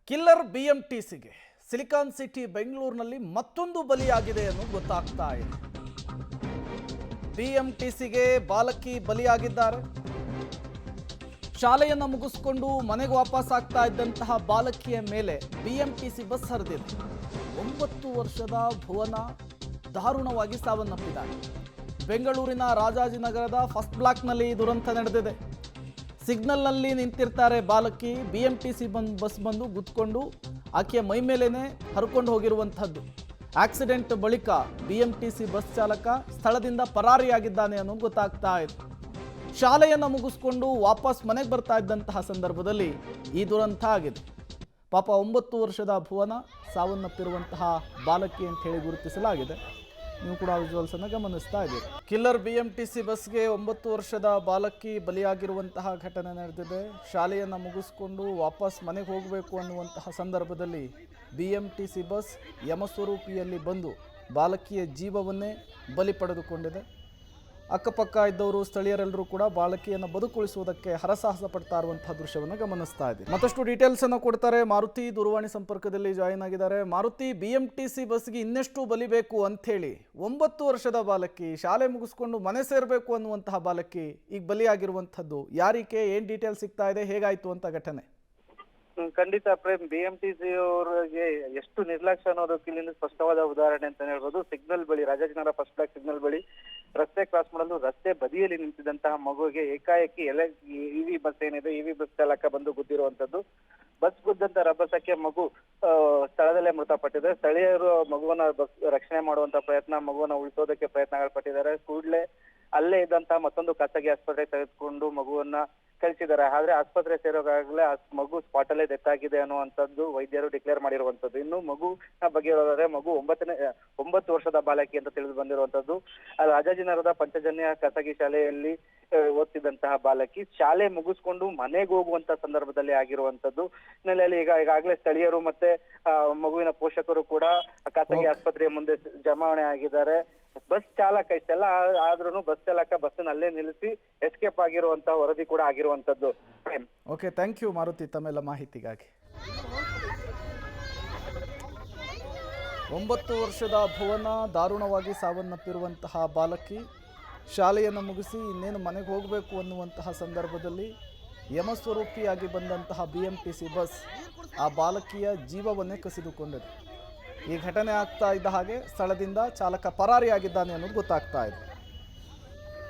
Killer ಬಿಎಂಟಿಸಿಗೆ silicon city ಬೆಂಗಳೂರಿನಲ್ಲಿ ಮತ್ತೊಂದು ಬಲಿಯಾಗಿದೆ ಅನ್ನೋದು ಗೊತ್ತಾಗ್ತಾ ಇದೆ. ಬಿಎಂಟಿಸಿಗೆ ಬಾಲಕಿ ಬಲಿಯಾಗಿದ್ದಾರೆ. ಶಾಲೆಯನ್ನು ಮುಗಿಸಿಕೊಂಡು ಮನೆಗೆ ವಾಪಸ್ ಆಗ್ತಾ ಇದ್ದಂತಹ ಬಾಲಕಿಯ ಮೇಲೆ ಬಿಎಂಟಿಸಿ ಬಸ್ ಹರಿದಿದೆ. 9 ವರ್ಷದ ಭುವನ ದಾರುಣವಾಗಿ ಸಾವನ್ನಪ್ಪಿದ್ದಾರೆ. ಬೆಂಗಳೂರಿನ ರಾಜಾಜಿನಗರದ ಫಸ್ಟ್ ಬ್ಲಾಕ್ನಲ್ಲಿ ದುರಂತ ನಡೆದಿದೆ. ಸಿಗ್ನಲ್ನಲ್ಲಿ ನಿಂತಿರ್ತಾರೆ ಬಾಲಕಿ. ಬಿಎಂಟಿಸಿ ಬಸ್ ಬಂದು ಗುದ್ಕೊಂಡು ಆಕೆಯ ಮೈ ಮೇಲೇನೆ ಹರ್ಕೊಂಡು ಹೋಗಿರುವಂಥದ್ದು. ಆಕ್ಸಿಡೆಂಟ್ ಬಳಿಕ ಬಿಎಂಟಿಸಿ ಬಸ್ ಚಾಲಕ ಸ್ಥಳದಿಂದ ಪರಾರಿಯಾಗಿದ್ದಾನೆ ಅನ್ನೋದು ಗೊತ್ತಾಗ್ತಾ ಇದೆ. ಶಾಲೆಯನ್ನು ಮುಗಿಸ್ಕೊಂಡು ವಾಪಸ್ ಮನೆಗೆ ಬರ್ತಾ ಇದ್ದಂತಹ ಸಂದರ್ಭದಲ್ಲಿ ಈ ದುರಂತ ಆಗಿದೆ. ಪಾಪ 9 ವರ್ಷದ ಭುವನ ಸಾವನ್ನಪ್ಪಿರುವಂತಹ ಬಾಲಕಿ ಅಂತ ಹೇಳಿ ಗುರುತಿಸಲಾಗಿದೆ. ನೀವು ಕೂಡ ವಿಜುವಲ್ಸನ್ನು ಗಮನಿಸ್ತಾ ಇದ್ದೀರಿ. ಕಿಲ್ಲರ್ ಬಿಎಂಟಿಸಿ ಬಸ್ಗೆ 9 ವರ್ಷದ ಬಾಲಕಿ ಬಲಿಯಾಗಿರುವಂತಹ ಘಟನೆ ನಡೆದಿದೆ. ಶಾಲೆಯನ್ನು ಮುಗಿಸ್ಕೊಂಡು ವಾಪಸ್ ಮನೆಗೆ ಹೋಗಬೇಕು ಅನ್ನುವಂತಹ ಸಂದರ್ಭದಲ್ಲಿ ಬಿಎಂಟಿಸಿ ಬಸ್ ಯಮಸ್ವರೂಪಿಯಲ್ಲಿ ಬಂದು ಬಾಲಕಿಯ ಜೀವವನ್ನೇ ಬಲಿ ಪಡೆದುಕೊಂಡಿದೆ. ಅಕ್ಕಪಕ್ಕ ಇದ್ದವರು ಸ್ಥಳೀಯರೆಲ್ಲರೂ ಕೂಡ ಬಾಲಕಿಯನ್ನು ಬದುಕುಳಿಸುವುದಕ್ಕೆ ಹರಸಾಹಸ ಪಡ್ತಾ ಇರುವಂತಹ ದೃಶ್ಯವನ್ನು ಗಮನಿಸ್ತಾ ಇದ್ದೀವಿ. ಮತ್ತಷ್ಟು ಡೀಟೇಲ್ಸ್ ಅನ್ನು ಕೊಡ್ತಾರೆ ಮಾರುತಿ. ದೂರವಾಣಿ ಸಂಪರ್ಕದಲ್ಲಿ ಜಾಯಿನ್ ಆಗಿದ್ದಾರೆ. ಮಾರುತಿ, ಬಿಎಂಟಿಸಿ ಬಸ್ಗೆ ಇನ್ನೆಷ್ಟು ಬಲಿಬೇಕು ಅಂಥೇಳಿ 9 ವರ್ಷದ ಬಾಲಕಿ ಶಾಲೆ ಮುಗಿಸ್ಕೊಂಡು ಮನೆ ಸೇರಬೇಕು ಅನ್ನುವಂತಹ ಬಾಲಕಿ ಈಗ ಬಲಿಯಾಗಿರುವಂಥದ್ದು ಯಾರಿಗೆ, ಏನ್ ಡೀಟೇಲ್ಸ್ ಸಿಗ್ತಾ ಇದೆ, ಹೇಗಾಯ್ತು ಅಂತ ಘಟನೆ? ಖಂಡಿತ ಪ್ರೇಮ್, ಬಿಎಂಟಿಸಿ ಅವರಿಗೆ ಎಷ್ಟು ನಿರ್ಲಕ್ಷ್ಯ ಅನ್ನೋದಕ್ಕೆ ಇಲ್ಲಿಂದ ಸ್ಪಷ್ಟವಾದ ಉದಾಹರಣೆ ಅಂತ ಹೇಳ್ಬೋದು. ಸಿಗ್ನಲ್ ಬಳಿ, ರಾಜಾಜಿನಗರ ಫಸ್ಟ್ ಬ್ಲಾಕ್ ಸಿಗ್ನಲ್ ಬಳಿ ರಸ್ತೆ ಕ್ರಾಸ್ ಮಾಡಲು ರಸ್ತೆ ಬದಿಯಲ್ಲಿ ನಿಂತಿದ್ದಂತಹ ಮಗುವಿಗೆ ಏಕಾಏಕಿ ಇವಿ ಬಸ್ ಏನಿದೆ, ಇವಿ ಬಸ್ ಚಾಲಕ ಬಂದು ಗುದ್ದಿರುವಂತದ್ದು. ಬಸ್ ಗುದ್ದಂತ ರಭಸಕ್ಕೆ ಮಗು ಸ್ಥಳದಲ್ಲೇ ಮೃತಪಟ್ಟಿದೆ. ಸ್ಥಳೀಯರು ಮಗುವನ್ನ ರಕ್ಷಣೆ ಮಾಡುವಂತ ಪ್ರಯತ್ನ, ಮಗುವನ್ನ ಉಳಿಸೋದಕ್ಕೆ ಪ್ರಯತ್ನಗಳು ಪಟ್ಟಿದ್ದಾರೆ. ಕೂಡಲೇ ಅಲ್ಲೇ ಇದ್ದಂತಹ ಮತ್ತೊಂದು ಖಾಸಗಿ ಆಸ್ಪತ್ರೆ ತೆಗೆದುಕೊಂಡು ಮಗುವನ್ನ ಕಳಿಸಿದ್ದಾರೆ. ಆದ್ರೆ ಆಸ್ಪತ್ರೆ ಸೇರೋಗಾಗಲೇ ಮಗು ಸ್ಪಾಟ್ ಅಲ್ಲೇ ಡೆತ್ ಆಗಿದೆ ಅನ್ನುವಂಥದ್ದು ವೈದ್ಯರು ಡಿಕ್ಲೇರ್ ಮಾಡಿರುವಂತದ್ದು. ಇನ್ನು ಮಗು ಬಗ್ಗೆ ಹೇಳೋದಾದ್ರೆ ಮಗು 9 ವರ್ಷದ ಬಾಲಕಿ ಅಂತ ತಿಳಿದು ಬಂದಿರುವಂತದ್ದು. ರಾಜಾಜಿನಗರದ ಪಂಚಜನ್ಯ ಖಾಸಗಿ ಶಾಲೆಯಲ್ಲಿ ಓದ್ತಿದ್ದಂತಹ ಬಾಲಕಿ ಶಾಲೆ ಮುಗಿಸ್ಕೊಂಡು ಮನೆಗೆ ಹೋಗುವಂತ ಸಂದರ್ಭದಲ್ಲಿ ಆಗಿರುವಂತದ್ದು. ಹಿನ್ನೆಲೆಯಲ್ಲಿ ಈಗಾಗಲೇ ಸ್ಥಳೀಯರು ಮತ್ತೆ ಮಗುವಿನ ಪೋಷಕರು ಕೂಡ ಖಾಸಗಿ ಆಸ್ಪತ್ರೆಯ ಮುಂದೆ ಜಮಾವಣೆ ಆಗಿದ್ದಾರೆ. ಬಸ್ ಚಾಲಕ, ಇಷ್ಟೆಲ್ಲ ಆದ್ರೂ ಬಸ್ ಚಾಲಕ ಬಸ್ನಲ್ಲೇ ನಿಲ್ಲಿಸಿ ಎಸ್ಕೇಪ್ ಆಗಿರುವಂತಹ ವರದಿ ಕೂಡ ಆಗಿರುವಂತದ್ದು. ಓಕೆ, ಥ್ಯಾಂಕ್ ಯು ಮಾರುತಿ ತಮ್ಮೆಲ್ಲ ಮಾಹಿತಿಗಾಗಿ. 9 ವರ್ಷದ ಭುವನ ದಾರುಣವಾಗಿ ಸಾವನ್ನಪ್ಪಿರುವಂತಹ ಬಾಲಕಿ ಶಾಲೆಯನ್ನು ಮುಗಿಸಿ ಇನ್ನೇನು ಮನೆಗೆ ಹೋಗಬೇಕು ಅನ್ನುವಂತಹ ಸಂದರ್ಭದಲ್ಲಿ ಯಮಸ್ವರೂಪಿಯಾಗಿ ಬಂದಂತಹ ಬಿಎಂಟಿಸಿ ಬಸ್ ಆ ಬಾಲಕಿಯ ಜೀವವನ್ನೇ ಕಸಿದುಕೊಂಡಿದೆ. ಈ ಘಟನೆ ಆಗ್ತಾ ಇದ್ದ ಹಾಗೆ ಸ್ಥಳದಿಂದ ಚಾಲಕ ಪರಾರಿಯಾಗಿದ್ದಾನೆ ಅನ್ನೋದು ಗೊತ್ತಾಗ್ತಾ ಇದೆ.